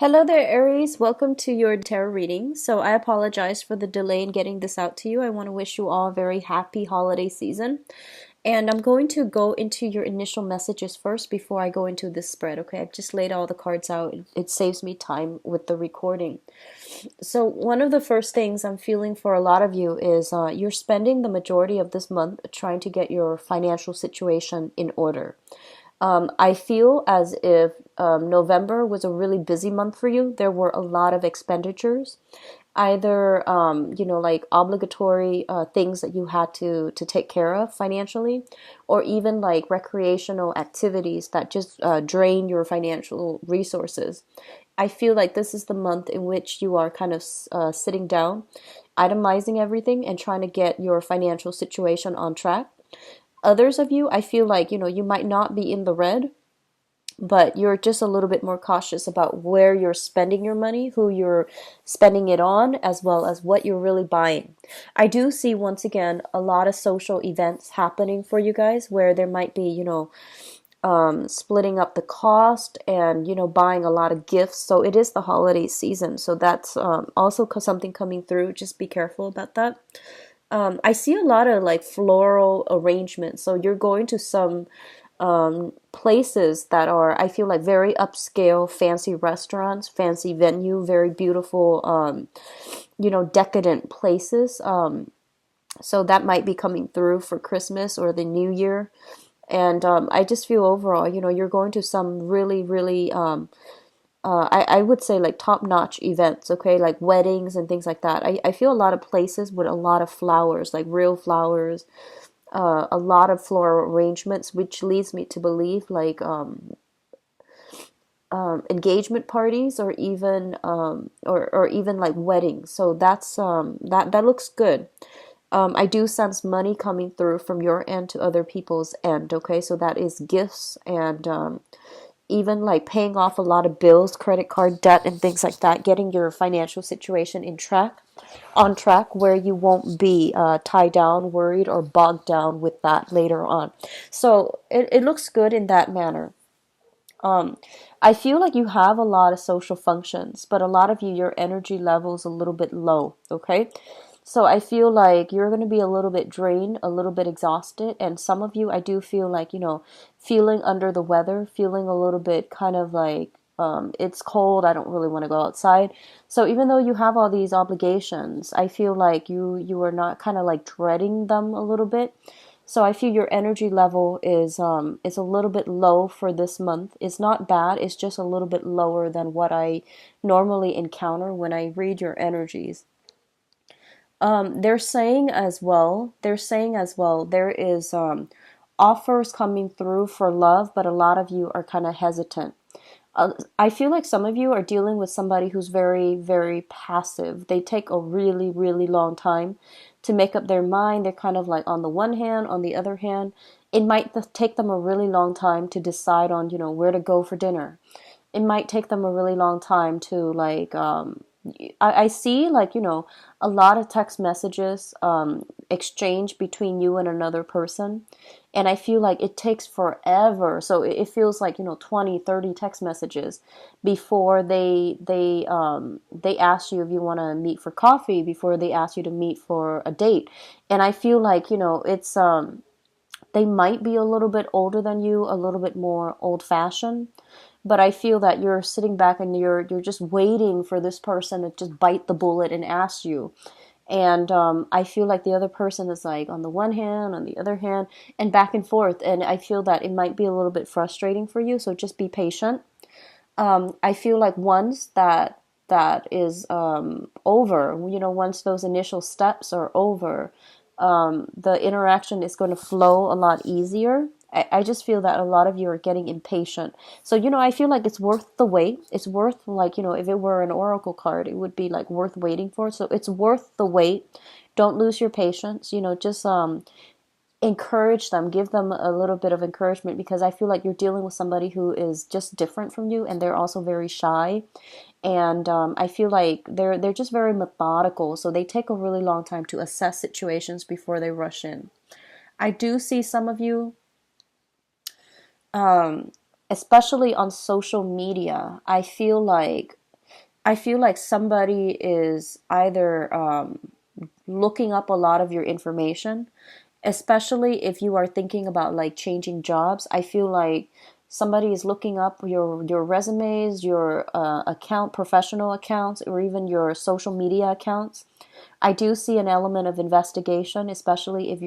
Hello there, Aries. Welcome to your tarot reading. So I apologize for the delay in getting this out to you. I want to wish you all a very happy holiday season. And I'm going to go into your initial messages first before I go into this spread, okay? I've just laid all the cards out. It saves me time with the recording. So one of the first things I'm feeling for a lot of you is you're spending the majority of this month trying to get your financial situation in order. I feel as if November was a really busy month for you. There were a lot of expenditures, either like obligatory things that you had to take care of financially, or even like recreational activities that just drain your financial resources. I feel like this is the month in which you are kind of sitting down, itemizing everything, and trying to get your financial situation on track. Others of you, I feel like, you might not be in the red, but you're just a little bit more cautious about where you're spending your money, who you're spending it on, as well as what you're really buying. I do see, once again, a lot of social events happening for you guys where there might be, splitting up the cost and, buying a lot of gifts. So it is the holiday season. So that's also something coming through. Just be careful about that. I see a lot of like floral arrangements. So you're going to some places that are, I feel like, very upscale, fancy restaurants, fancy venue, very beautiful, decadent places. So that might be coming through for Christmas or the New Year. And I just feel overall, you're going to some really, really I would say like top-notch events, okay, like weddings and things like that. I feel a lot of places with a lot of flowers, like real flowers, a lot of floral arrangements, which leads me to believe like engagement parties or even or even like weddings. So that's that looks good. I do sense money coming through from your end to other people's end, okay? So that is gifts and even like paying off a lot of bills, credit card debt, and things like that, getting your financial situation on track, where you won't be tied down, worried, or bogged down with that later on. So it looks good in that manner. Um, I feel like you have a lot of social functions, but a lot of you, your energy level is a little bit low, okay? So I feel like you're going to be a little bit drained, a little bit exhausted, and some of you, I do feel like, feeling under the weather, feeling a little bit kind of like it's cold, I don't really want to go outside. So even though you have all these obligations, I feel like you are not kind of like dreading them a little bit. So I feel your energy level is a little bit low for this month. It's not bad, it's just a little bit lower than what I normally encounter when I read your energies. They're saying as well, there is offers coming through for love, but a lot of you are kind of hesitant. I feel like some of you are dealing with somebody who's very, very passive. They take a really, really long time to make up their mind. They're kind of like on the one hand, on the other hand, it might take them a really long time to decide on, where to go for dinner. It might take them a really long time to like I see like a lot of text messages exchange between you and another person, and I feel like it takes forever. So it feels like 20, 30 text messages before they ask you if you want to meet for coffee, before they ask you to meet for a date. And I feel like it's they might be a little bit older than you, a little bit more old fashioned, but I feel that you're sitting back and you're just waiting for this person to just bite the bullet and ask you. And I feel like the other person is like on the one hand, on the other hand, and back and forth. And I feel that it might be a little bit frustrating for you. So just be patient. I feel like once that is over, once those initial steps are over, the interaction is going to flow a lot easier. I just feel that a lot of you are getting impatient. So, I feel like it's worth the wait. It's worth, like, if it were an oracle card, it would be like worth waiting for. So it's worth the wait. Don't lose your patience. Just encourage them, give them a little bit of encouragement, because I feel like you're dealing with somebody who is just different from you, and they're also very shy. And I feel like they're just very methodical, so they take a really long time to assess situations before they rush in. I do see some of you, um, especially on social media. I feel like I feel like somebody is either looking up a lot of your information, especially if you are thinking about like changing jobs. I feel like somebody is looking up your resumes, your account, professional accounts, or even your social media accounts. I do see an element of investigation, especially if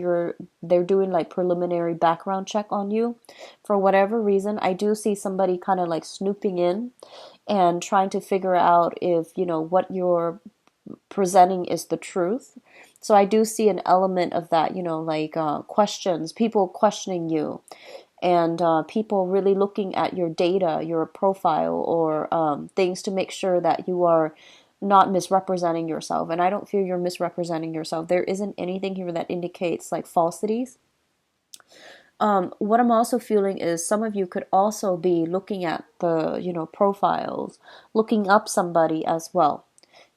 they're doing like preliminary background check on you. For whatever reason, I do see somebody kind of like snooping in and trying to figure out if, what you're presenting is the truth. So I do see an element of that, like questions, people questioning you, and people really looking at your data, your profile, or things to make sure that you are not misrepresenting yourself. And I don't feel you're misrepresenting yourself. There isn't anything here that indicates like falsities. What I'm also feeling is some of you could also be looking at the, profiles, looking up somebody as well,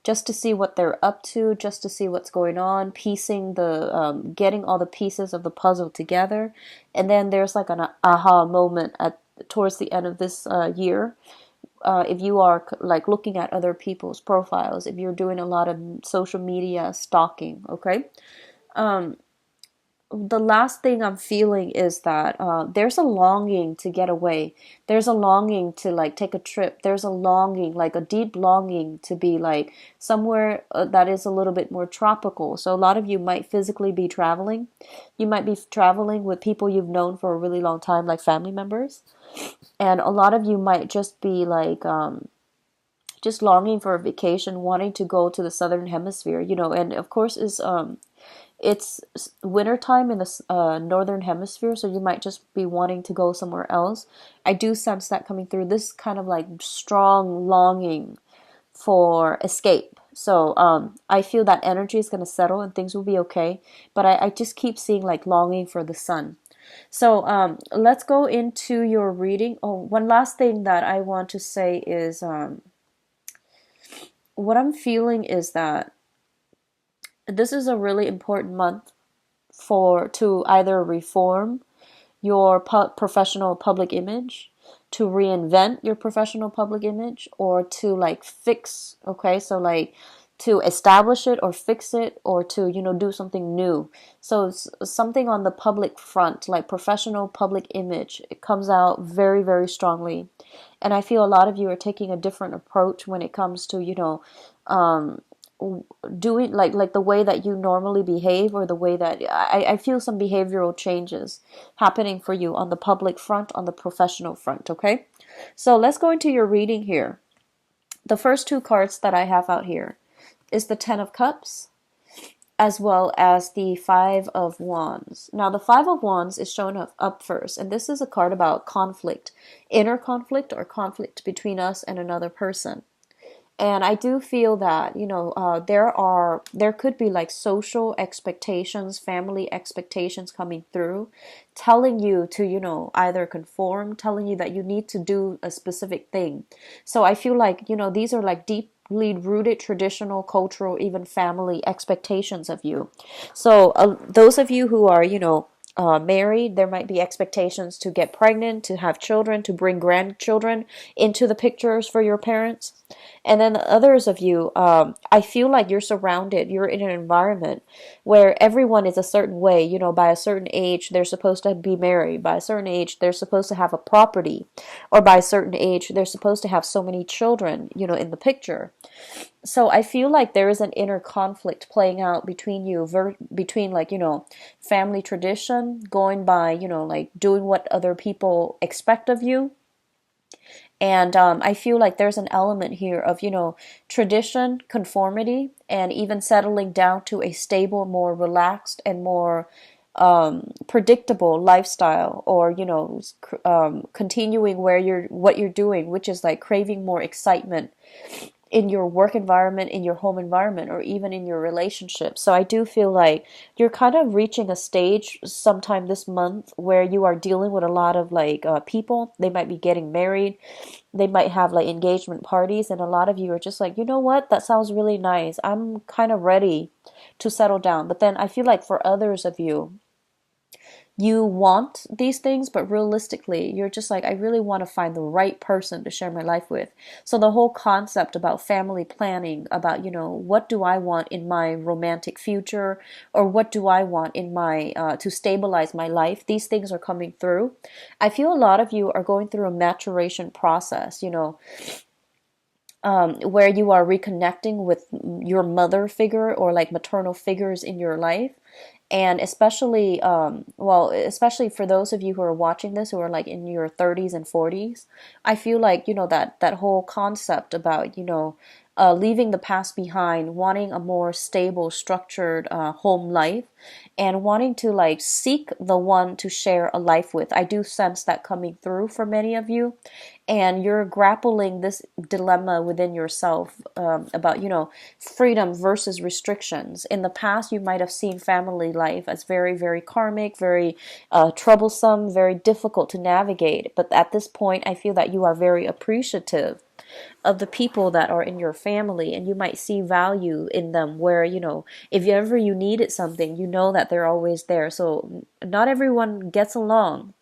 just to see what they're up to, just to see what's going on, piecing getting all the pieces of the puzzle together. And then there's like an aha moment towards the end of this year. If you are like looking at other people's profiles, if you're doing a lot of social media stalking, okay? The last thing I'm feeling is that there's a longing to get away. There's a longing to like take a trip. There's a longing, like a deep longing to be like somewhere that is a little bit more tropical. So a lot of you might physically be traveling. You might be traveling with people you've known for a really long time, like family members. And a lot of you might just be like just longing for a vacation, wanting to go to the southern hemisphere, and of course is it's wintertime in the northern hemisphere, so you might just be wanting to go somewhere else. I do sense that coming through, this kind of like strong longing for escape. So I feel that energy is going to settle and things will be okay. But I just keep seeing like longing for the sun. So let's go into your reading. Oh, one last thing that I want to say is what I'm feeling is that this is a really important month to either reform your professional public image, to reinvent your professional public image, or to like fix, okay? So like to establish it or fix it, or to, do something new. So it's something on the public front, like professional public image, it comes out very, very strongly. And I feel a lot of you are taking a different approach when it comes to, um, doing like the way that you normally behave, or the way that I feel some behavioral changes happening for you on the public front, on the professional front, okay? So let's go into your reading here. The first two cards that I have out here is the Ten of Cups as well as the Five of Wands. Now the Five of Wands is shown up first, and this is a card about conflict, inner conflict, or conflict between us and another person. And I do feel that, there could be like social expectations, family expectations coming through, telling you to, either conform, telling you that you need to do a specific thing. So I feel like, these are like deeply rooted traditional, cultural, even family expectations of you. So those of you who are, married, there might be expectations to get pregnant, to have children, to bring grandchildren into the pictures for your parents. And then others of you, I feel like you're in an environment where everyone is a certain way. By a certain age, they're supposed to be married. By a certain age, they're supposed to have a property. Or by a certain age, they're supposed to have so many children, in the picture. So I feel like there is an inner conflict playing out between you, between like, family tradition, going by, like doing what other people expect of you. And I feel like there's an element here of, tradition, conformity, and even settling down to a stable, more relaxed, and more predictable lifestyle, or, continuing what you're doing, which is like craving more excitement in your work environment, in your home environment, or even in your relationship. So I do feel like you're kind of reaching a stage sometime this month where you are dealing with a lot of like people. They might be getting married. They might have like engagement parties. And a lot of you are just like, you know what? That sounds really nice. I'm kind of ready to settle down. But then I feel like for others of you, you want these things, but realistically, you're just like, I really want to find the right person to share my life with. So the whole concept about family planning, about, what do I want in my romantic future, or what do I want in my, to stabilize my life, these things are coming through. I feel a lot of you are going through a maturation process, where you are reconnecting with your mother figure or like maternal figures in your life. And especially, well, especially for those of you who are watching this who are like in your 30s and 40s, I feel like, that whole concept about, leaving the past behind, wanting a more stable, structured home life, and wanting to like seek the one to share a life with. I do sense that coming through for many of you, and you're grappling this dilemma within yourself, about, freedom versus restrictions. In the past, you might have seen family life as very, very karmic, very troublesome, very difficult to navigate. But at this point, I feel that you are very appreciative of the people that are in your family, and you might see value in them, where, if ever you needed something, you know that they're always there. So not everyone gets along,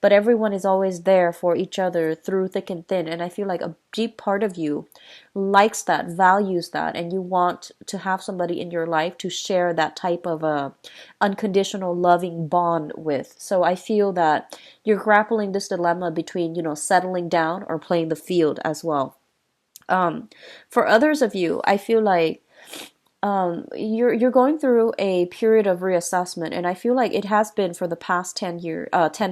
but everyone is always there for each other through thick and thin. And I feel like a deep part of you likes that, values that, and you want to have somebody in your life to share that type of a unconditional loving bond with. So I feel that you're grappling this dilemma between, settling down or playing the field as well. um, for others of you, I feel like, you're going through a period of reassessment, and I feel like it has been for the past 10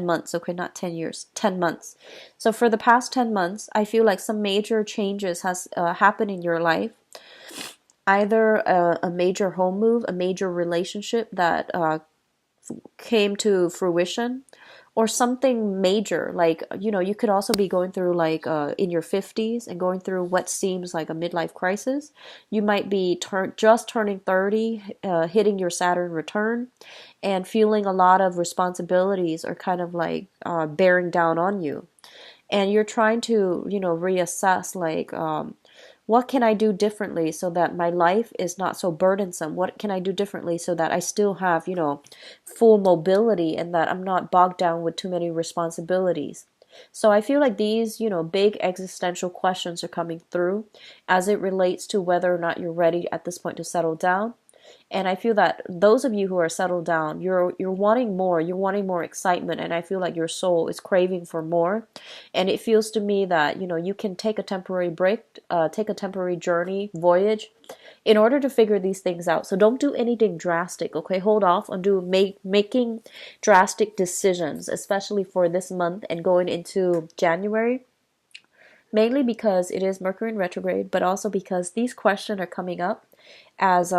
months. Okay, not 10 years, 10 months. So for the past 10 months, I feel like some major changes has happened in your life. Either a major home move, a major relationship that came to fruition, or something major, like, you could also be going through like, in your 50s and going through what seems like a midlife crisis. You might be just turning 30, hitting your Saturn return, and feeling a lot of responsibilities are kind of like bearing down on you, and you're trying to, reassess, like, what can I do differently so that my life is not so burdensome? What can I do differently so that I still have, full mobility, and that I'm not bogged down with too many responsibilities? So I feel like these, big existential questions are coming through as it relates to whether or not you're ready at this point to settle down. And I feel that those of you who are settled down, you're wanting more, you're wanting more excitement, and I feel like your soul is craving for more. And it feels to me that, you can take a temporary break, take a temporary journey, voyage, in order to figure these things out. So don't do anything drastic, okay? Hold off on making drastic decisions, especially for this month and going into January. Mainly because it is Mercury in retrograde, but also because these questions are coming up as,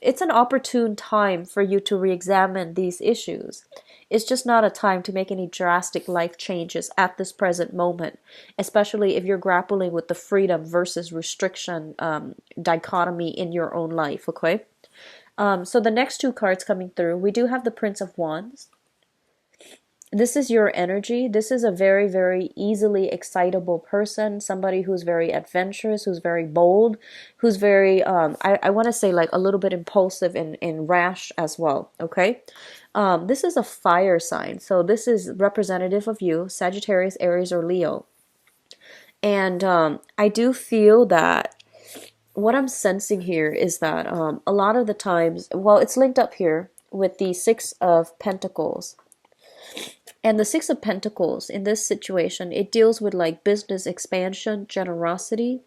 it's an opportune time for you to re-examine these issues. It's just not a time to make any drastic life changes at this present moment, especially if you're grappling with the freedom versus restriction, dichotomy in your own life, okay? So the next two cards coming through, we do have the Prince of Wands. This is your energy. This is a very, very easily excitable person, somebody who's very adventurous, who's very bold, who's very, I want to say like a little bit impulsive and rash as well, okay? This is a fire sign, so this is representative of you, Sagittarius, Aries, or Leo. And I do feel that what I'm sensing here is that, a lot of the times, well, it's linked up here with the Six of Pentacles. And the Six of Pentacles in this situation, it deals with like business expansion, generosity,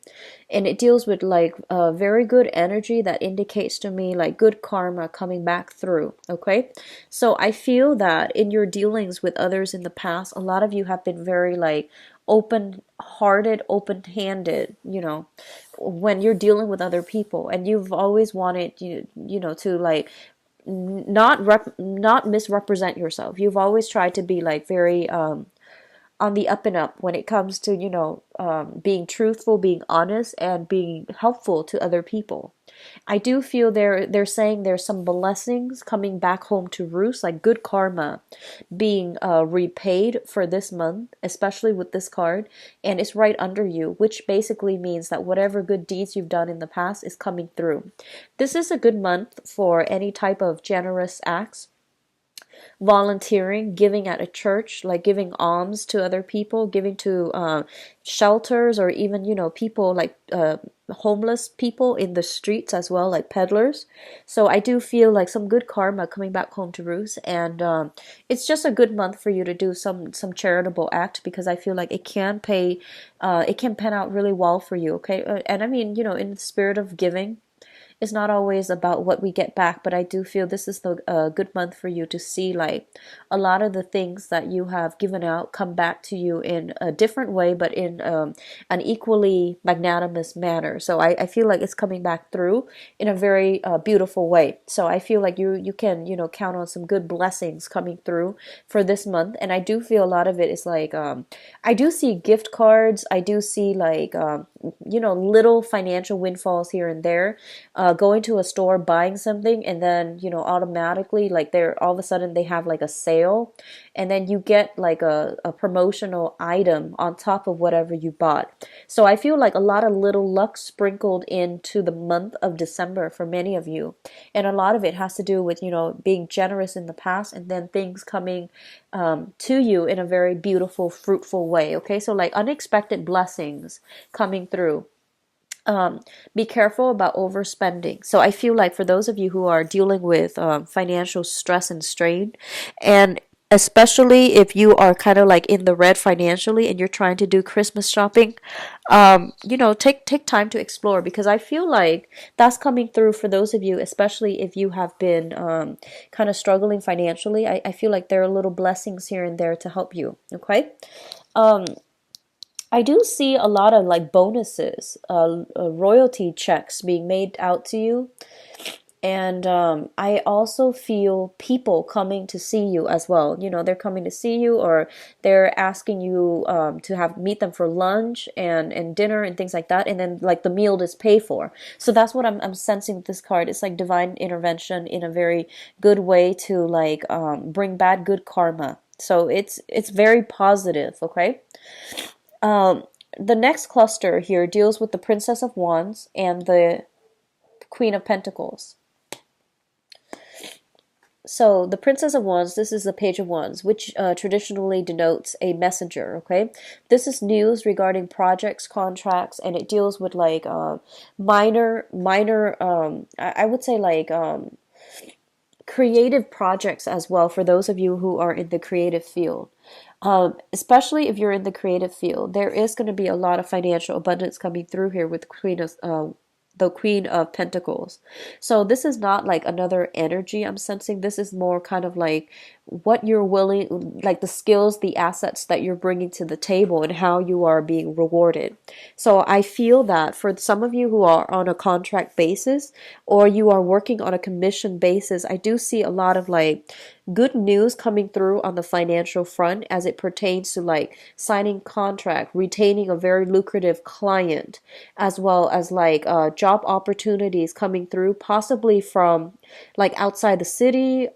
and it deals with like very good energy that indicates to me like good karma coming back through. Okay, so I feel that in your dealings with others in the past, a lot of you have been very like open-hearted, open-handed, when you're dealing with other people, and you've always wanted to like not misrepresent yourself. You've always tried to be like very on the up and up when it comes to being truthful, being honest, and being helpful to other people. I do feel they're saying there's some blessings coming back home to roost, like good karma being repaid for this month, especially with this card, and it's right under you, which basically means that whatever good deeds you've done in the past is coming through. This is a good month for any type of generous acts. volunteering, giving at a church, like giving alms to other people, giving to shelters, or even, people like homeless people in the streets as well, like peddlers. So I do feel like some good karma coming back home to roost, and it's just a good month for you to do some charitable act, because I feel like it can pan out really well for you. Okay, and I mean, in the spirit of giving, it's not always about what we get back, but I do feel this is the good month for you to see like a lot of the things that you have given out come back to you in a different way, but in an equally magnanimous manner. So I feel like it's coming back through in a very beautiful way. So I feel like you can count on some good blessings coming through for this month, and I do feel a lot of it is like I do see gift cards. I do see like little financial windfalls here and there, going to a store, buying something, and then automatically, like, they're all of a sudden they have like a sale, and then you get like a promotional item on top of whatever you bought. So I feel like a lot of little luck sprinkled into the month of December for many of you, and a lot of it has to do with being generous in the past, and then things coming to you in a very beautiful, fruitful way. Okay, so like unexpected blessings coming through. Be careful about overspending. So I feel like for those of you who are dealing with financial stress and strain, and especially if you are kind of like in the red financially and you're trying to do Christmas shopping, take time to explore, because I feel like that's coming through for those of you, especially if you have been kind of struggling financially. I feel like there are little blessings here and there to help you. Okay. Um, I do see a lot of like bonuses, royalty checks being made out to you. And I also feel people coming to see you as well. They're coming to see you, or they're asking you to have meet them for lunch and dinner and things like that. And then like the meal is paid for. So that's what I'm sensing with this card. It's like divine intervention in a very good way to like bring bad good karma. So it's very positive. Okay. Um, the next cluster here deals with the Princess of Wands and the Queen of Pentacles. So the Princess of Wands, this is the Page of Wands, which traditionally denotes a messenger, okay? This is news regarding projects, contracts, and it deals with like minor, I would say like creative projects as well, for those of you who are in the creative field. Especially if you're in the creative field, there is going to be a lot of financial abundance coming through here with the Queen of Pentacles. So this is not like another energy I'm sensing. This is more kind of like what you're willing, like the skills, the assets that you're bringing to the table, and how you are being rewarded. So I feel that for some of you who are on a contract basis, or you are working on a commission basis, I do see a lot of like good news coming through on the financial front as it pertains to like signing contract, retaining a very lucrative client, as well as like job opportunities coming through, possibly from like outside the city,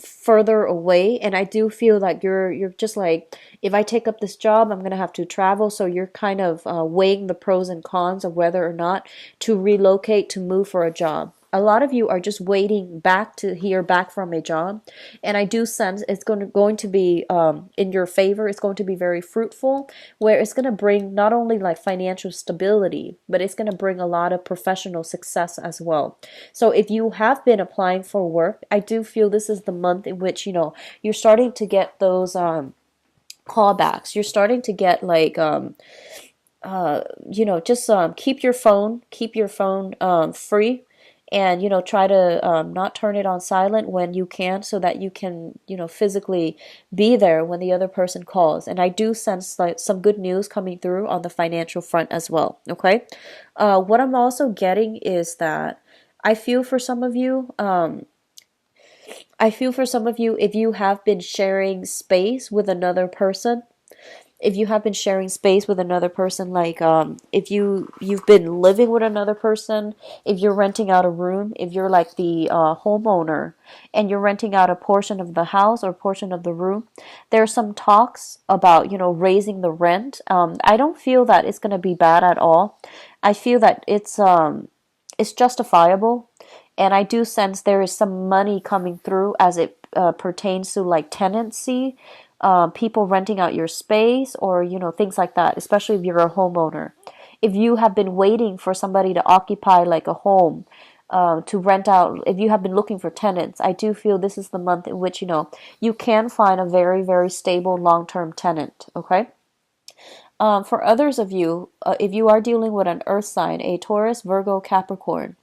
further away. And I do feel like you're just like, if I take up this job, I'm gonna have to travel. So you're kind of weighing the pros and cons of whether or not to relocate, to move for a job. A lot of you are just waiting back to hear back from a job, and I do sense it's going to be in your favor. It's going to be very fruitful, where it's going to bring not only like financial stability, but it's going to bring a lot of professional success as well. So if you have been applying for work, I do feel this is the month in which you're starting to get those callbacks. You're starting to get like just keep your phone free, and try to not turn it on silent when you can, so that you can physically be there when the other person calls. And I do sense like some good news coming through on the financial front as well. Okay. What I'm also getting is that I feel for some of you, if you have been sharing space with another person, like if you've been living with another person, if you're renting out a room, if you're like the homeowner and you're renting out a portion of the house or portion of the room, there's some talks about raising the rent. I don't feel that it's going to be bad at all. I feel that it's justifiable. And I do sense there is some money coming through as it pertains to like tenancy, people renting out your space, or things like that, especially if you're a homeowner. If you have been waiting for somebody to occupy like a home, to rent out, if you have been looking for tenants, I do feel this is the month in which you can find a very, very stable long-term tenant. Okay. For others of you, if you are dealing with an earth sign, a Taurus, Virgo, Capricorn,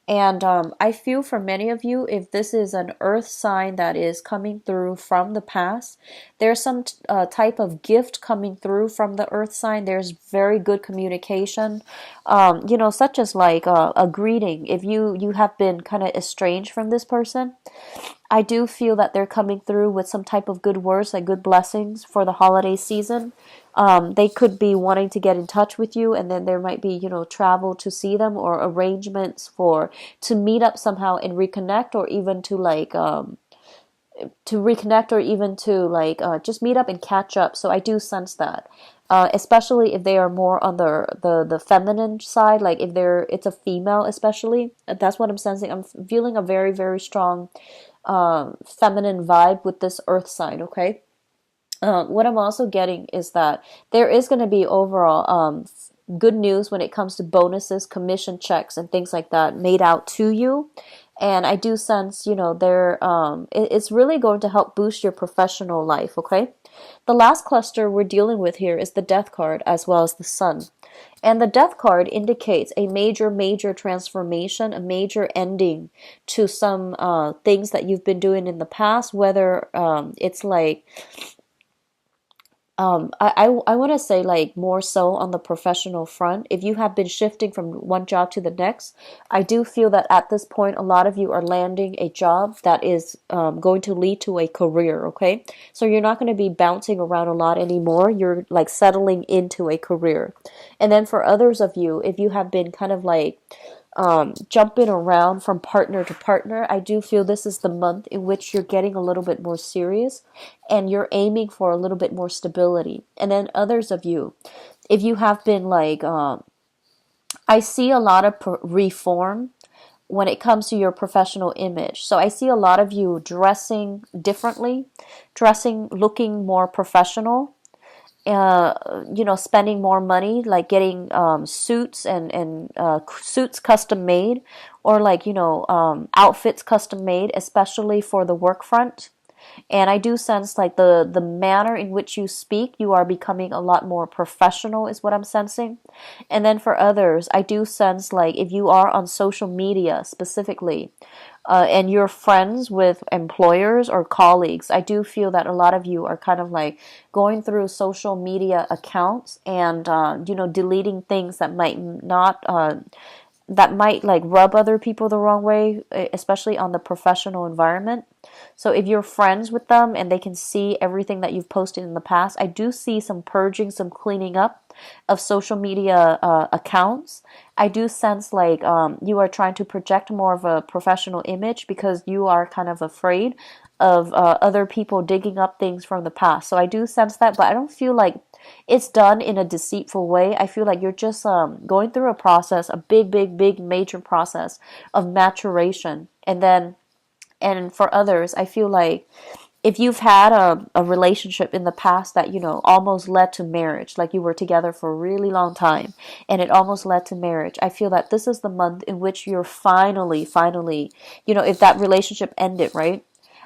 and I feel for many of you, if this is an earth sign that is coming through from the past, there's some type of gift coming through from the earth sign. There's very good communication, such as like a greeting. If you have been kind of estranged from this person, I do feel that they're coming through with some type of good words, like good blessings for the holiday season. They could be wanting to get in touch with you, and then there might be, travel to see them, or arrangements for to meet up somehow and reconnect, or even to like just meet up and catch up. So I do sense that. Especially if they are more on the feminine side, like if it's a female, especially. That's what I'm sensing. I'm feeling a very, very strong feminine vibe with this earth sign. Okay. What I'm also getting is that there is going to be overall good news when it comes to bonuses, commission checks, and things like that made out to you. And I do sense, it's really going to help boost your professional life. Okay. The last cluster we're dealing with here is the Death card, as well as the Sun. And the Death card indicates a major, major transformation, a major ending to some things that you've been doing in the past, whether it's like I want to say like more so on the professional front. If you have been shifting from one job to the next, I do feel that at this point, a lot of you are landing a job that is going to lead to a career. Okay. So you're not going to be bouncing around a lot anymore. You're like settling into a career. And then for others of you, if you have been kind of like jumping around from partner to partner, I do feel this is the month in which you're getting a little bit more serious and you're aiming for a little bit more stability. And then others of you, if you have been like, I see a lot of reform when it comes to your professional image. So I see a lot of you dressing differently, looking more professional, spending more money, like getting suits and suits custom made, or like outfits custom made, especially for the work front. And I do sense like the manner in which you speak, you are becoming a lot more professional, is what I'm sensing. And then for others, I do sense like if you are on social media specifically, and you're friends with employers or colleagues, I do feel that a lot of you are kind of like going through social media accounts and deleting things that might not that might like rub other people the wrong way, especially on the professional environment. So if you're friends with them and they can see everything that you've posted in the past, I do see some purging, some cleaning up of social media accounts. I do sense like you are trying to project more of a professional image because you are kind of afraid of other people digging up things from the past. So I do sense that, but I don't feel like it's done in a deceitful way. I feel like you're just going through a process, a big, big, big, major process of maturation. And for others, I feel like if you've had a relationship in the past that, almost led to marriage, like you were together for a really long time and it almost led to marriage, I feel that this is the month in which you're finally, if that relationship ended, right?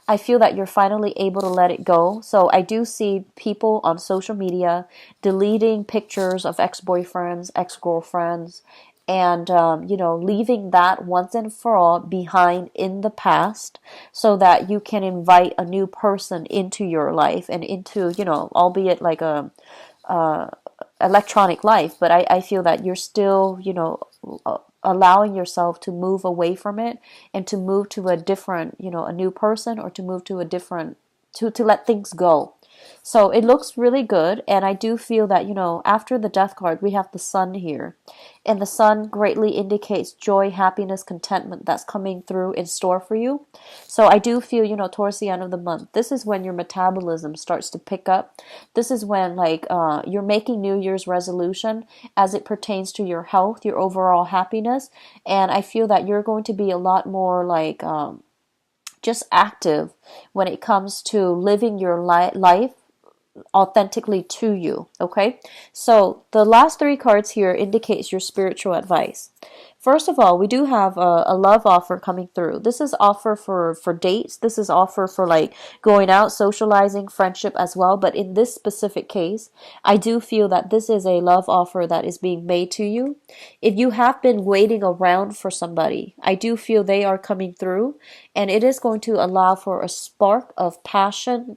I feel that you're finally able to let it go. So I do see people on social media deleting pictures of ex-boyfriends, ex-girlfriends, and leaving that once and for all behind in the past, so that you can invite a new person into your life and into, albeit like a electronic life, but I feel that you're still, allowing yourself to move away from it and to move to a different, a new person, or to move to a different, to let things go. So it looks really good. And I do feel that, after the Death card, we have the Sun here. And the Sun greatly indicates joy, happiness, contentment that's coming through in store for you. So I do feel, towards the end of the month, this is when your metabolism starts to pick up. This is when like you're making New Year's resolution as it pertains to your health, your overall happiness. And I feel that you're going to be a lot more like just active when it comes to living your life authentically to you. Okay, so the last three cards here indicates your spiritual advice. First of all, we do have a love offer coming through. This is offer for dates. This is offer for like going out, socializing, friendship as well. But in this specific case, I do feel that this is a love offer that is being made to you. If you have been waiting around for somebody, I do feel they are coming through, and it is going to allow for a spark of passion,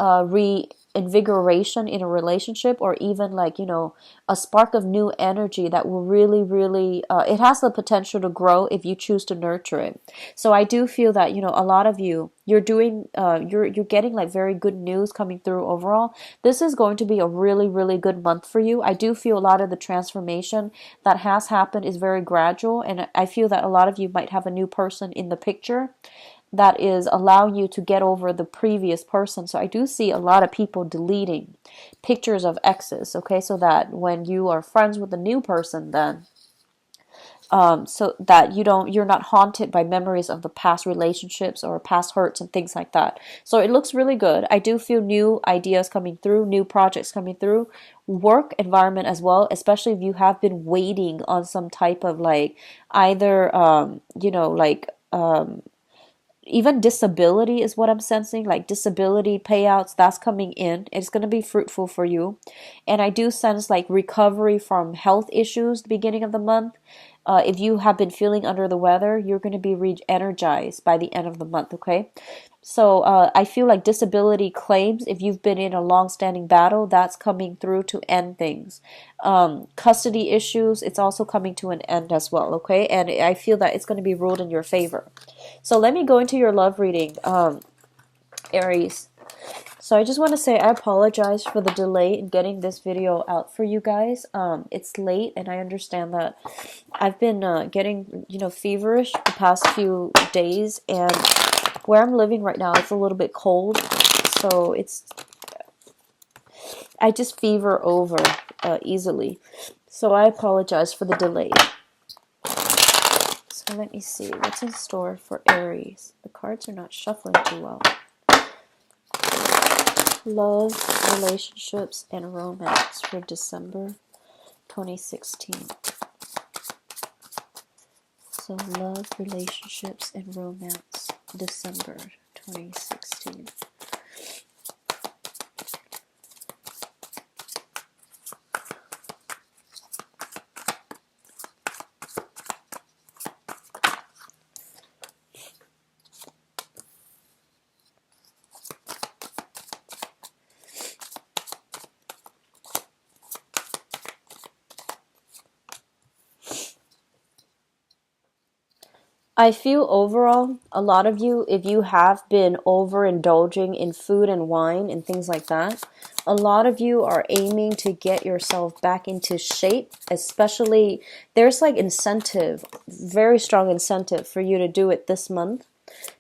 reinvigoration in a relationship, or even like, a spark of new energy that will really, really, it has the potential to grow if you choose to nurture it. So I do feel that, a lot of you, you're doing, you're getting like very good news coming through overall. This is going to be a really, really good month for you. I do feel a lot of the transformation that has happened is very gradual, and I feel that a lot of you might have a new person in the picture that is allowing you to get over the previous person. So I do see a lot of people deleting pictures of exes, okay? So that when you are friends with a new person, then so that you're not haunted by memories of the past relationships or past hurts and things like that. So it looks really good. I do feel new ideas coming through, new projects coming through, work environment as well, especially if you have been waiting on some type of like either even disability is what I'm sensing, like disability payouts, that's coming in. It's going to be fruitful for you. And I do sense like recovery from health issues the beginning of the month. If you have been feeling under the weather, you're going to be re-energized by the end of the month, okay? So I feel like disability claims, if you've been in a long-standing battle, that's coming through to end things. Custody issues, it's also coming to an end as well, okay? And I feel that it's going to be ruled in your favor. So let me go into your love reading, Aries. So I just want to say I apologize for the delay in getting this video out for you guys. It's late, and I understand that I've been getting, feverish the past few days, and where I'm living right now, it's a little bit cold, so I just fever over easily. So I apologize for the delay. So let me see what's in store for Aries. The cards are not shuffling too well. Love, relationships, and romance for December 2016. So love, relationships, and romance, December 2016. I feel overall, a lot of you, if you have been overindulging in food and wine and things like that, a lot of you are aiming to get yourself back into shape, especially there's like incentive, very strong incentive for you to do it this month.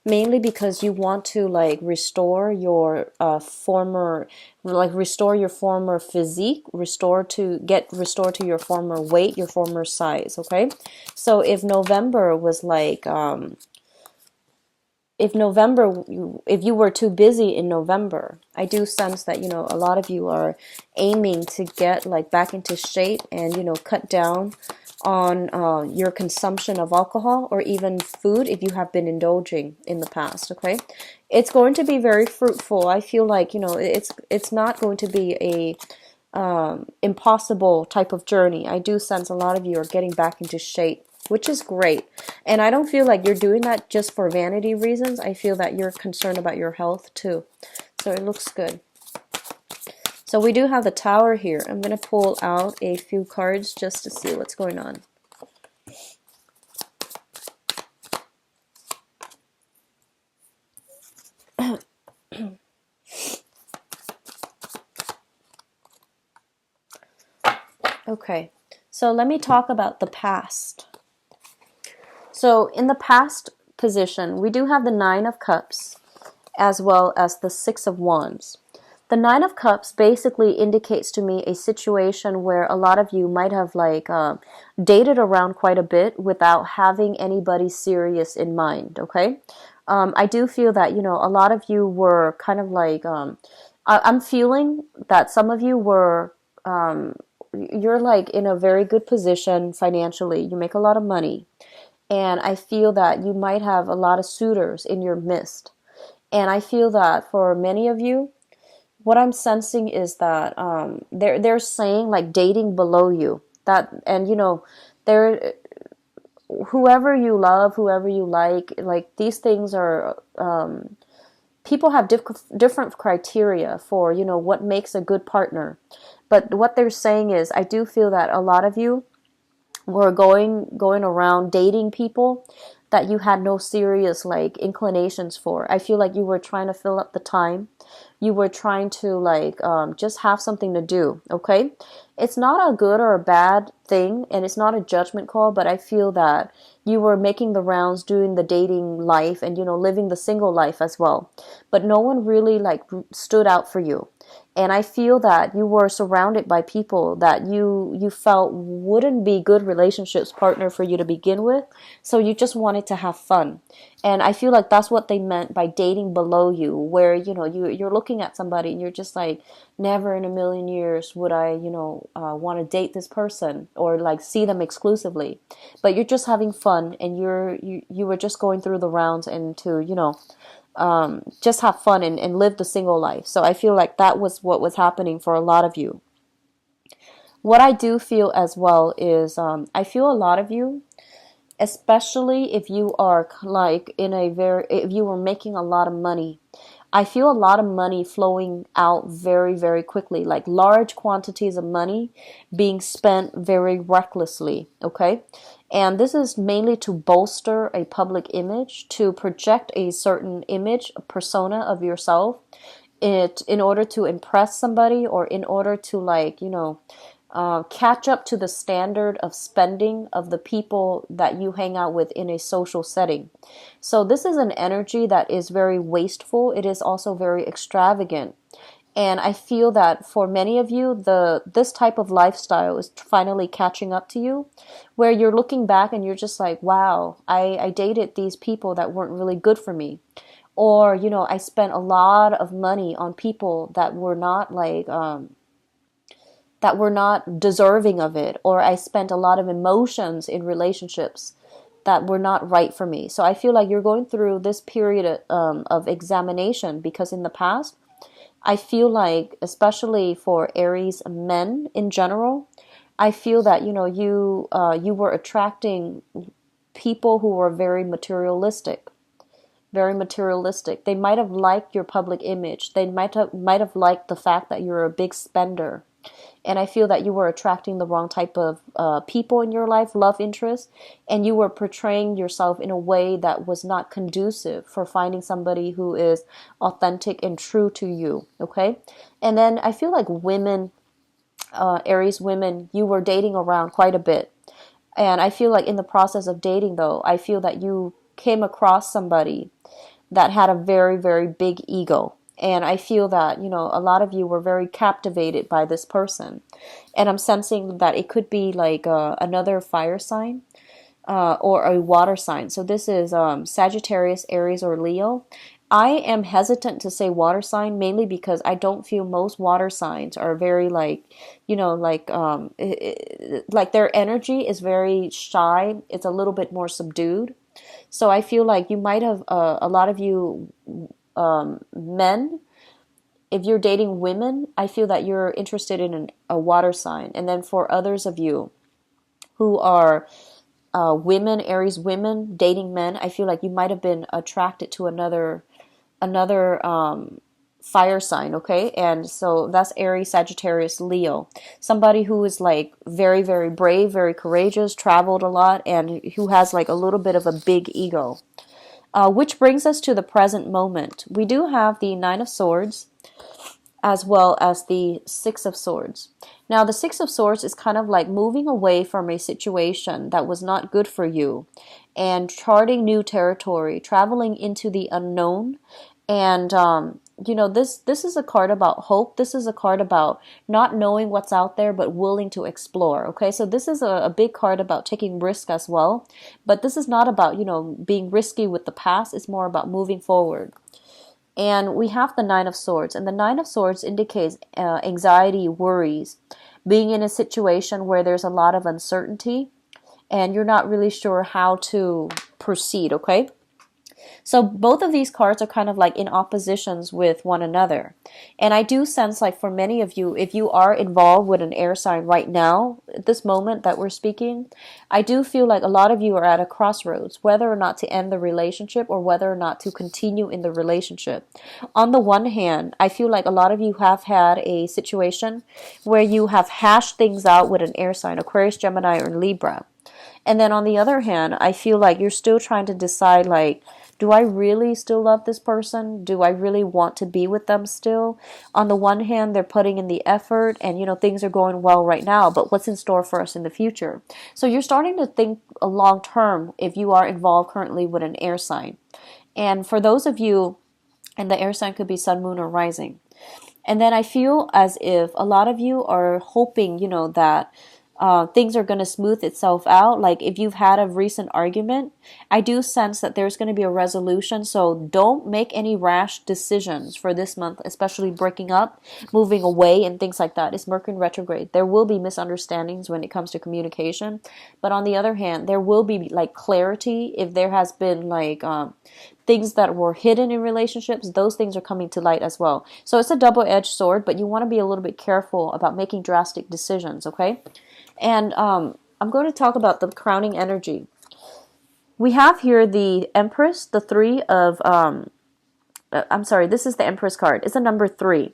Mainly because you want to like restore your restore your former physique, restore to your former weight, your former size, okay? So if November was like if you were too busy in November, I do sense that, a lot of you are aiming to get like back into shape and, cut down on your consumption of alcohol or even food if you have been indulging in the past, okay? It's going to be very fruitful. I feel like, it's not going to be a impossible type of journey. I do sense a lot of you are getting back into shape, which is great. And I don't feel like you're doing that just for vanity reasons. I feel that you're concerned about your health too. So it looks good. So we do have the Tower here. I'm going to pull out a few cards just to see what's going on. Okay, so let me talk about the past. So in the past position, we do have the Nine of Cups as well as the Six of Wands. The Nine of Cups basically indicates to me a situation where a lot of you might have like dated around quite a bit without having anybody serious in mind, okay? I do feel that, a lot of you were kind of like, I'm feeling that some of you were, you're like in a very good position financially. You make a lot of money. And I feel that you might have a lot of suitors in your midst. And I feel that for many of you, what I'm sensing is that they're saying like dating below you. That, and they're, whoever you love, whoever you like these things are, people have different criteria for, what makes a good partner. But what they're saying is, I do feel that a lot of you were going around dating people that you had no serious like inclinations for. I feel like you were trying to fill up the time. You were trying to like just have something to do. Okay, it's not a good or a bad thing, and it's not a judgment call. But I feel that you were making the rounds, doing the dating life, and living the single life as well. But no one really like stood out for you. And I feel that you were surrounded by people that you felt wouldn't be good relationships partner for you to begin with. So you just wanted to have fun. And I feel like that's what they meant by dating below you, where you're looking at somebody and you're just like, never in a million years would I want to date this person or like see them exclusively. But you're just having fun, and you were just going through the rounds and to just have fun and live the single life. So I feel like that was what was happening for a lot of you. What I do feel as well is, I feel a lot of you, especially if you are like if you were making a lot of money, I feel a lot of money flowing out very, very quickly, like large quantities of money being spent very recklessly. Okay. And this is mainly to bolster a public image, to project a certain image, a persona of yourself, in order to impress somebody, or in order to like, catch up to the standard of spending of the people that you hang out with in a social setting. So this is an energy that is very wasteful. It is also very extravagant. And I feel that for many of you, this type of lifestyle is finally catching up to you, where you're looking back and you're just like, wow, I dated these people that weren't really good for me. Or, I spent a lot of money on people that were not deserving of it, or I spent a lot of emotions in relationships that were not right for me. So I feel like you're going through this period of examination, because in the past, I feel like, especially for Aries men in general, I feel that you were attracting people who were very materialistic, very materialistic. They might have liked your public image. They might have liked the fact that you're a big spender. And I feel that you were attracting the wrong type of people in your life, love interest, and you were portraying yourself in a way that was not conducive for finding somebody who is authentic and true to you. Okay. And then I feel like women, Aries women, you were dating around quite a bit. And I feel like in the process of dating, though, I feel that you came across somebody that had a very, very big ego. And I feel that, a lot of you were very captivated by this person. And I'm sensing that it could be like another fire sign or a water sign. So this is Sagittarius, Aries, or Leo. I am hesitant to say water sign, mainly because I don't feel most water signs are very like, like their energy is very shy. It's a little bit more subdued. So I feel like you might have, a lot of you men, if you're dating women, I feel that you're interested in a water sign. And then for others of you who are women, Aries women, dating men, I feel like you might have been attracted to another fire sign, okay? And so that's Aries, Sagittarius, Leo. Somebody who is like very, very brave, very courageous, traveled a lot, and who has like a little bit of a big ego. Which brings us to the present moment. We do have the Nine of Swords as well as the Six of Swords. Now, the Six of Swords is kind of like moving away from a situation that was not good for you and charting new territory, traveling into the unknown, and this is a card about hope. This is a card about not knowing what's out there but willing to explore. Okay, so this is a big card about taking risk as well, but this is not about being risky with the past. It's more about moving forward. And we have the Nine of Swords, and the Nine of Swords indicates anxiety, worries, being in a situation where there's a lot of uncertainty and you're not really sure how to proceed. Okay, so both of these cards are kind of like in oppositions with one another. And I do sense like for many of you, if you are involved with an air sign right now, at this moment that we're speaking, I do feel like a lot of you are at a crossroads, whether or not to end the relationship or whether or not to continue in the relationship. On the one hand, I feel like a lot of you have had a situation where you have hashed things out with an air sign, Aquarius, Gemini, or Libra. And then on the other hand, I feel like you're still trying to decide like, do I really still love this person? Do I really want to be with them still? On the one hand, they're putting in the effort and things are going well right now, but what's in store for us in the future? So you're starting to think a long term if you are involved currently with an air sign. And for those of you, and the air sign could be sun, moon, or rising. And then I feel as if a lot of you are hoping, that things are going to smooth itself out. Like if you've had a recent argument, I do sense that there's going to be a resolution. So don't make any rash decisions for this month, especially breaking up, moving away, and things like that. It's Mercury retrograde. There will be misunderstandings when it comes to communication. But on the other hand, there will be like clarity if there has been like things that were hidden in relationships. Those things are coming to light as well. So it's a double-edged sword, but you want to be a little bit careful about making drastic decisions, okay? And I'm going to talk about the crowning energy. We have here the Empress, the three of, I'm sorry, this is the Empress card. It's a number 3.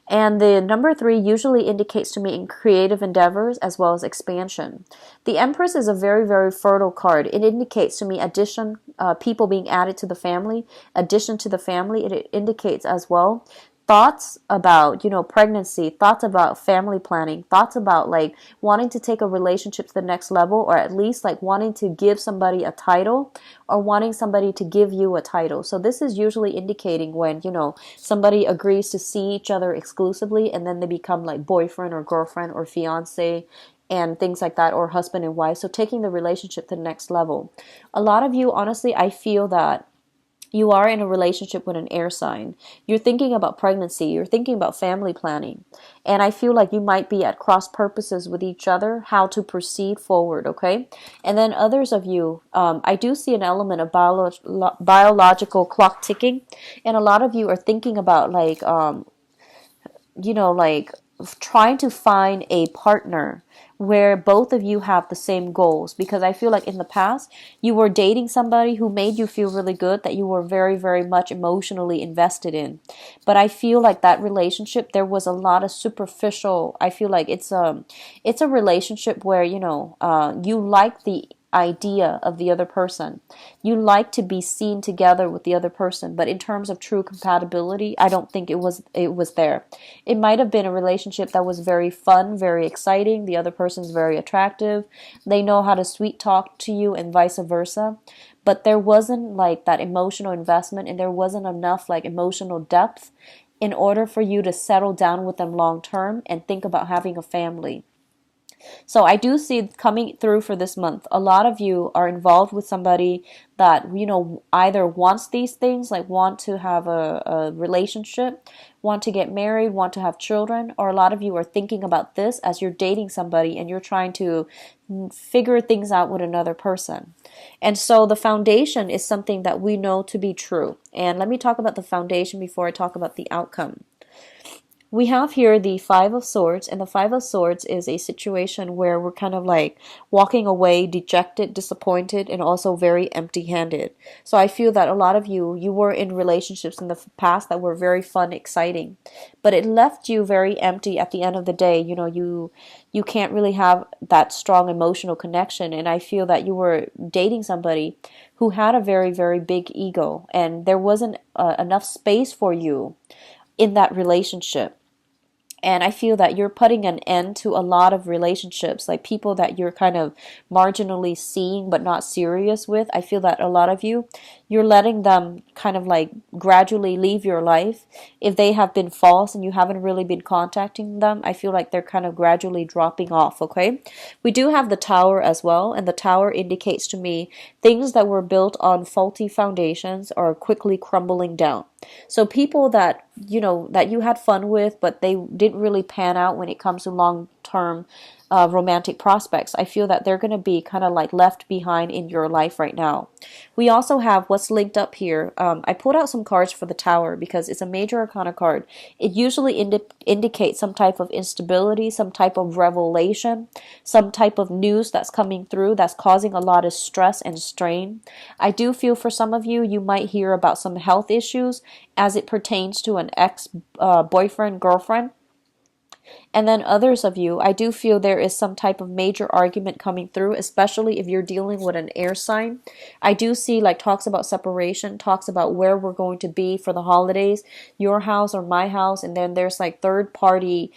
And the number 3 usually indicates to me in creative endeavors as well as expansion. The Empress is a very, very fertile card. It indicates to me addition, people being added to the family, addition to the family. It indicates as well thoughts about pregnancy, thoughts about family planning, thoughts about like wanting to take a relationship to the next level, or at least like wanting to give somebody a title or wanting somebody to give you a title. So this is usually indicating when somebody agrees to see each other exclusively and then they become like boyfriend or girlfriend or fiance and things like that, or husband and wife. So taking the relationship to the next level. A lot of you, honestly, I feel that you are in a relationship with an air sign. You're thinking about pregnancy. You're thinking about family planning. And I feel like you might be at cross purposes with each other, how to proceed forward, okay? And then others of you, I do see an element of biological clock ticking. And a lot of you are thinking about like, like trying to find a partner where both of you have the same goals, because I feel like in the past you were dating somebody who made you feel really good, that you were very, very much emotionally invested in. But I feel like that relationship, there was a lot of superficial. I feel like it's a relationship where you like the idea of the other person. You like to be seen together with the other person, but in terms of true compatibility, I don't think it was there. It might have been a relationship that was very fun, very exciting. The other person's very attractive. They know how to sweet talk to you and vice versa. But there wasn't like that emotional investment, and there wasn't enough like emotional depth in order for you to settle down with them long term and think about having a family. So I do see coming through for this month. A lot of you are involved with somebody that, either wants these things, like want to have a relationship, want to get married, want to have children, or a lot of you are thinking about this as you're dating somebody and you're trying to figure things out with another person. And so the foundation is something that we know to be true. And let me talk about the foundation before I talk about the outcome. We have here the Five of Swords, and the Five of Swords is a situation where we're kind of like walking away dejected, disappointed, and also very empty-handed. So I feel that a lot of you were in relationships in the past that were very fun, exciting, but it left you very empty at the end of the day. You can't really have that strong emotional connection, and I feel that you were dating somebody who had a very, very big ego, and there wasn't enough space for you in that relationship. And I feel that you're putting an end to a lot of relationships, like people that you're kind of marginally seeing but not serious with. I feel that a lot of you, you're letting them kind of like gradually leave your life. If they have been false and you haven't really been contacting them, I feel like they're kind of gradually dropping off, okay? We do have the Tower as well, and the Tower indicates to me things that were built on faulty foundations are quickly crumbling down. So people that, that you had fun with, but they didn't really pan out when it comes to long-term romantic prospects, I feel that they're going to be kind of like left behind in your life right now. We also have what's linked up here. I pulled out some cards for the Tower because it's a major arcana card. It usually indicates some type of instability, some type of revelation, some type of news that's coming through that's causing a lot of stress and strain. I do feel for some of you, you might hear about some health issues as it pertains to an ex boyfriend, girlfriend. And then others of you, I do feel there is some type of major argument coming through, especially if you're dealing with an air sign. I do see like talks about separation, talks about where we're going to be for the holidays, your house or my house. And then there's like third party,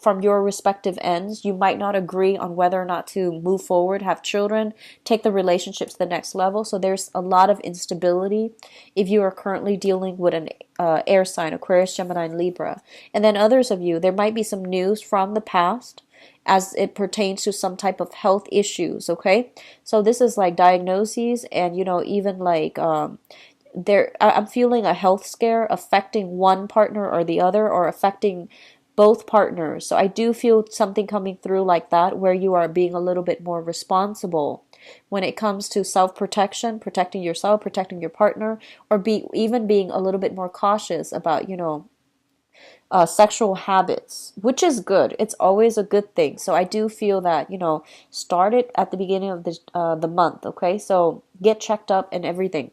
from your respective ends, you might not agree on whether or not to move forward, have children, take the relationships to the next level. So there's a lot of instability if you are currently dealing with an air sign, Aquarius, Gemini, and Libra. And then others of you, there might be some news from the past as it pertains to some type of health issues, okay? So this is like diagnoses and, even like I'm feeling a health scare affecting one partner or the other, or affecting both partners. So I do feel something coming through like that, where you are being a little bit more responsible when it comes to self-protection, protecting yourself, protecting your partner, or even being a little bit more cautious about, sexual habits, which is good. It's always a good thing. So I do feel that, start it at the beginning of the month, okay? So get checked up and everything.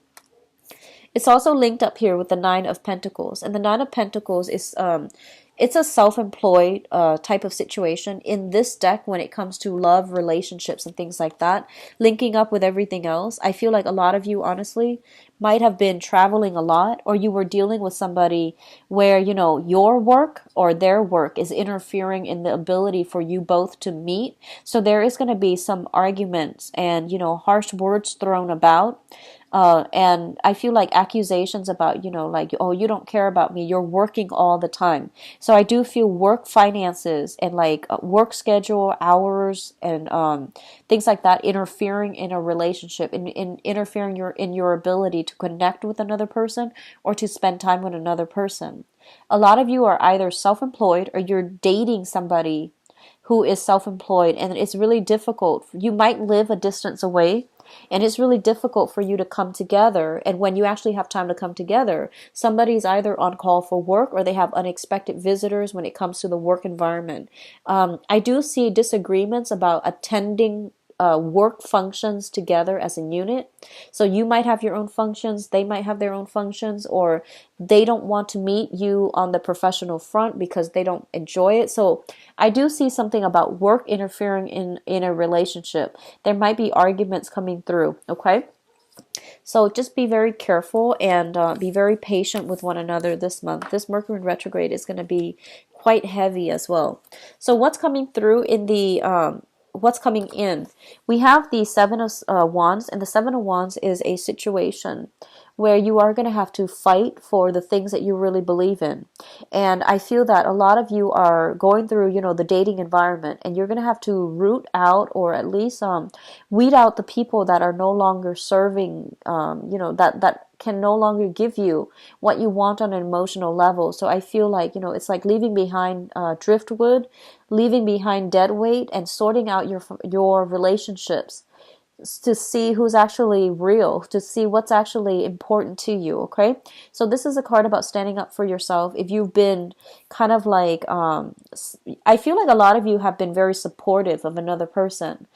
It's also linked up here with the Nine of Pentacles. And the Nine of Pentacles is it's a self-employed type of situation in this deck when it comes to love, relationships, and things like that, linking up with everything else. I feel like a lot of you, honestly, might have been traveling a lot, or you were dealing with somebody where, your work or their work is interfering in the ability for you both to meet. So there is going to be some arguments and, harsh words thrown about. And I feel like accusations about, like, oh, you don't care about me. You're working all the time. So I do feel work finances and like work schedule, hours, and things like that interfering in a relationship, in interfering in your ability to connect with another person or to spend time with another person. A lot of you are either self-employed or you're dating somebody who is self-employed, and it's really difficult. You might live a distance away, and it's really difficult for you to come together. And when you actually have time to come together, somebody's either on call for work or they have unexpected visitors when it comes to the work environment. I do see disagreements about attending work functions together as a unit. So you might have your own functions, they might have their own functions, or they don't want to meet you on the professional front because they don't enjoy it. So I do see something about work interfering in a relationship. There might be arguments coming through, okay? So just be very careful and be very patient with one another this month. This Mercury in retrograde is going to be quite heavy as well. So what's coming through in the what's coming in? We have the Seven of Wands, and the Seven of Wands is a situation where you are going to have to fight for the things that you really believe in. And I feel that a lot of you are going through, the dating environment, and you're going to have to root out, or at least weed out the people that are no longer serving, that can no longer give you what you want on an emotional level. So I feel like, it's like leaving behind driftwood, leaving behind dead weight, and sorting out your relationships to see who's actually real, to see what's actually important to you, okay? So this is a card about standing up for yourself. If you've been kind of like, I feel like a lot of you have been very supportive of another person.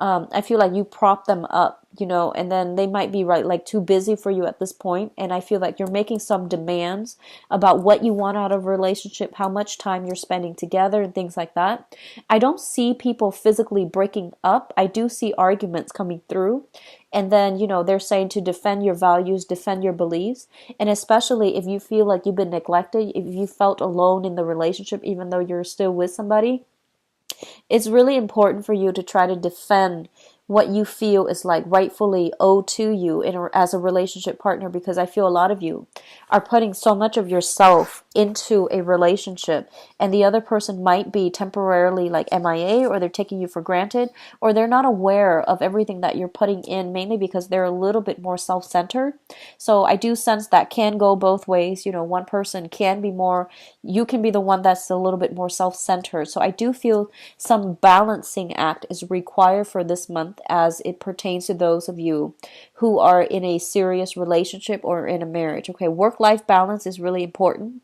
I feel like you prop them up, and then they might be right, like too busy for you at this point. And I feel like you're making some demands about what you want out of a relationship, how much time you're spending together, and things like that. I don't see people physically breaking up. I do see arguments coming through. And then, they're saying to defend your values, defend your beliefs. And especially if you feel like you've been neglected, if you felt alone in the relationship, even though you're still with somebody, it's really important for you to try to defend what you feel is like rightfully owed to you as a relationship partner, because I feel a lot of you are putting so much of yourself into a relationship, and the other person might be temporarily like MIA, or they're taking you for granted, or they're not aware of everything that you're putting in, mainly because they're a little bit more self-centered. So I do sense that can go both ways. One person can be more, you can be the one that's a little bit more self-centered. So I do feel some balancing act is required for this month as it pertains to those of you who are in a serious relationship or in a marriage. Okay, work-life balance is really important.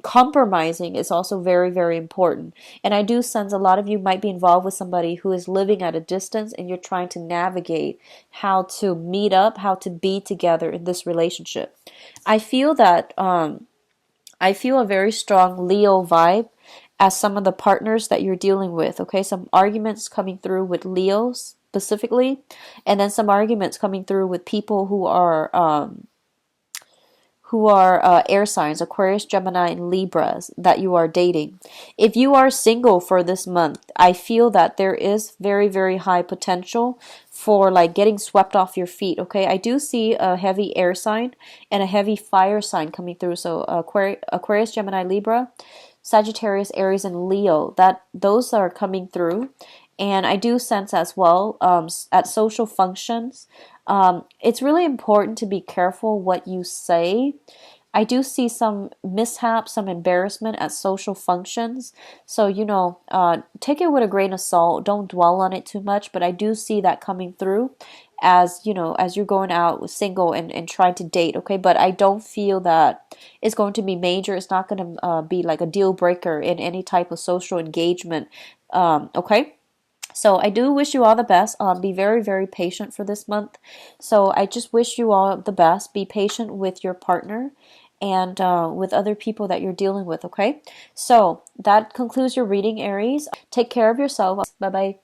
Compromising is also very, very important. And I do sense a lot of you might be involved with somebody who is living at a distance, and you're trying to navigate how to meet up, how to be together in this relationship. I feel that I feel a very strong Leo vibe as some of the partners that you're dealing with. Okay, some arguments coming through with Leos specifically, and then some arguments coming through with people who are air signs, Aquarius, Gemini, and Libras that you are dating. If you are single for this month, I feel that there is very, very high potential for like getting swept off your feet. Okay, I do see a heavy air sign and a heavy fire sign coming through. So Aquarius, Gemini, Libra, Sagittarius, Aries, and Leo, that those are coming through. And I do sense as well, at social functions, it's really important to be careful what you say. I do see some mishaps, some embarrassment at social functions. So, take it with a grain of salt. Don't dwell on it too much. But I do see that coming through as you're going out single and trying to date. Okay. But I don't feel that it's going to be major. It's not going to be like a deal breaker in any type of social engagement. Okay. So I do wish you all the best. Be very, very patient for this month. So I just wish you all the best. Be patient with your partner and with other people that you're dealing with, okay? So that concludes your reading, Aries. Take care of yourself. Bye-bye.